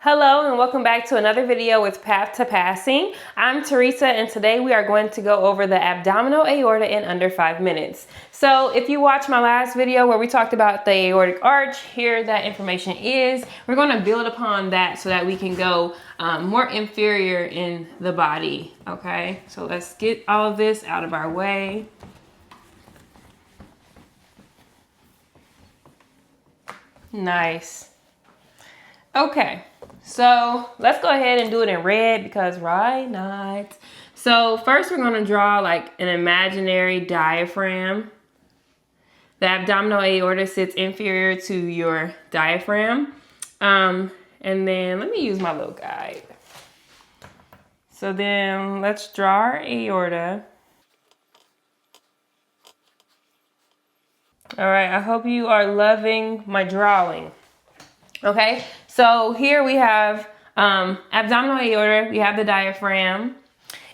Hello and welcome back to another video with Path to Passing. I'm Teresa and today we are going to go over the abdominal aorta in under 5 minutes. So if you watched my last video where we talked about the aortic arch, here that information is. We're going to build upon that so that we can go more inferior in the body. Okay, so let's get all of this out of our way. Nice. Okay. So let's go ahead and do it in red because why not? So first we're going to draw like an imaginary diaphragm. The abdominal aorta sits inferior to your diaphragm. And then let me use my little guide. So then let's draw our aorta. All right, I hope you are loving my drawing. Okay, so here we have abdominal aorta, we have the diaphragm,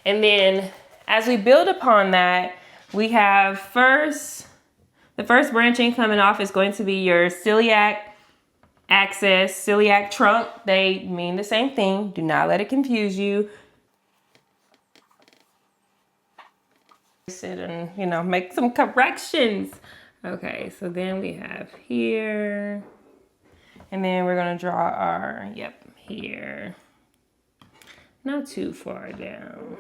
and then as we build upon that, we have the first branching coming off is going to be your celiac axis, celiac trunk. They mean the same thing. Do not let it confuse you. And, make some corrections. Okay, so then we have here. And then we're going to draw our, here. Not too far down.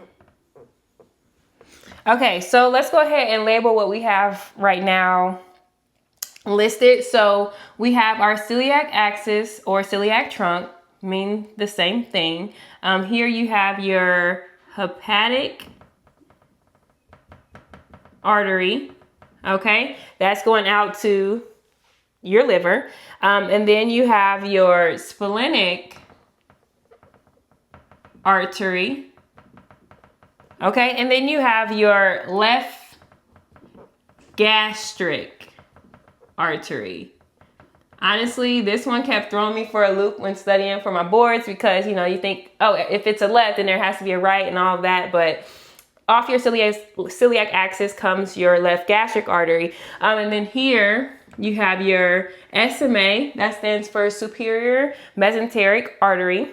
Okay, so let's go ahead and label what we have right now listed. So we have our celiac axis or celiac trunk, mean the same thing. Here you have your hepatic artery. Okay, that's going out to your liver. And then you have your splenic artery. Okay, and then you have your left gastric artery. Honestly, this one kept throwing me for a loop when studying for my boards because, you think, oh, if it's a left, then there has to be a right and all of that. But off your celiac axis comes your left gastric artery. And then here, you have your SMA, that stands for superior mesenteric artery.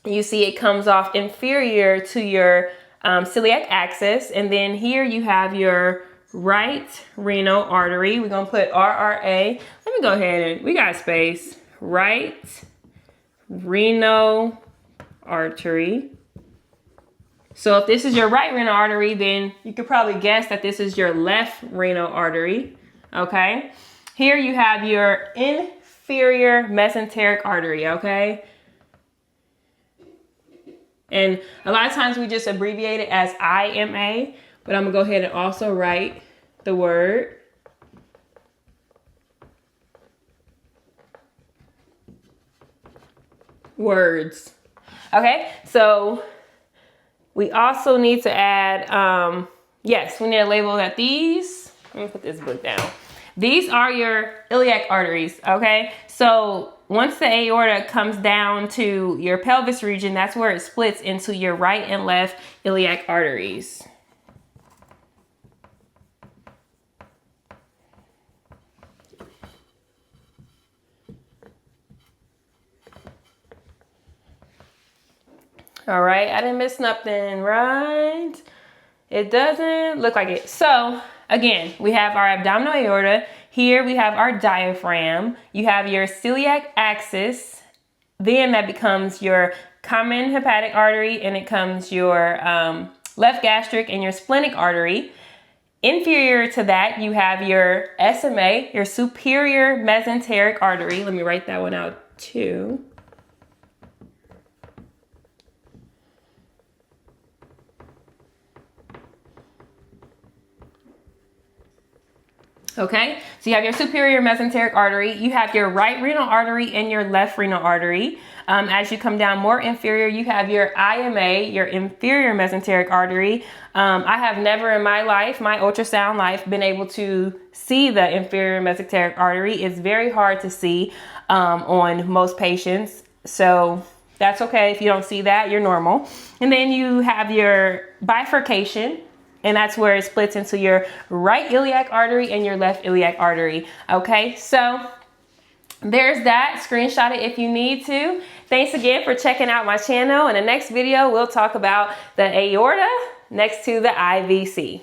You see it comes off inferior to your celiac axis. And then here you have your right renal artery. We're going to put RRA. Let me go ahead and, we got space. Right renal artery. So if this is your right renal artery, then you could probably guess that this is your left renal artery. Okay. Here you have your inferior mesenteric artery, okay? And a lot of times we just abbreviate it as IMA, but I'm gonna go ahead and also write the word. Words. Okay, so we also need to add, yes, we need to label that these, let me put this book down. These are your iliac arteries, okay? So once the aorta comes down to your pelvis region, that's where it splits into your right and left iliac arteries. All right, I didn't miss nothing, right? It doesn't look like it. So again, we have our abdominal aorta. Here we have our diaphragm. You have your celiac axis. Then that becomes your common hepatic artery, and it comes your left gastric and your splenic artery. Inferior to that, you have your SMA, your superior mesenteric artery. Let me write that one out too. Okay, so you have your superior mesenteric artery, you have your right renal artery and your left renal artery. As you come down more inferior, you have your IMA, your inferior mesenteric artery. I have never in my life, my ultrasound life, been able to see the inferior mesenteric artery. It's very hard to see on most patients. So that's okay. If you don't see that, you're normal. And then you have your bifurcation. And that's where it splits into your right iliac artery and your left iliac artery. Okay, so there's that. Screenshot it if you need to. Thanks again for checking out my channel. In the next video, we'll talk about the aorta next to the IVC.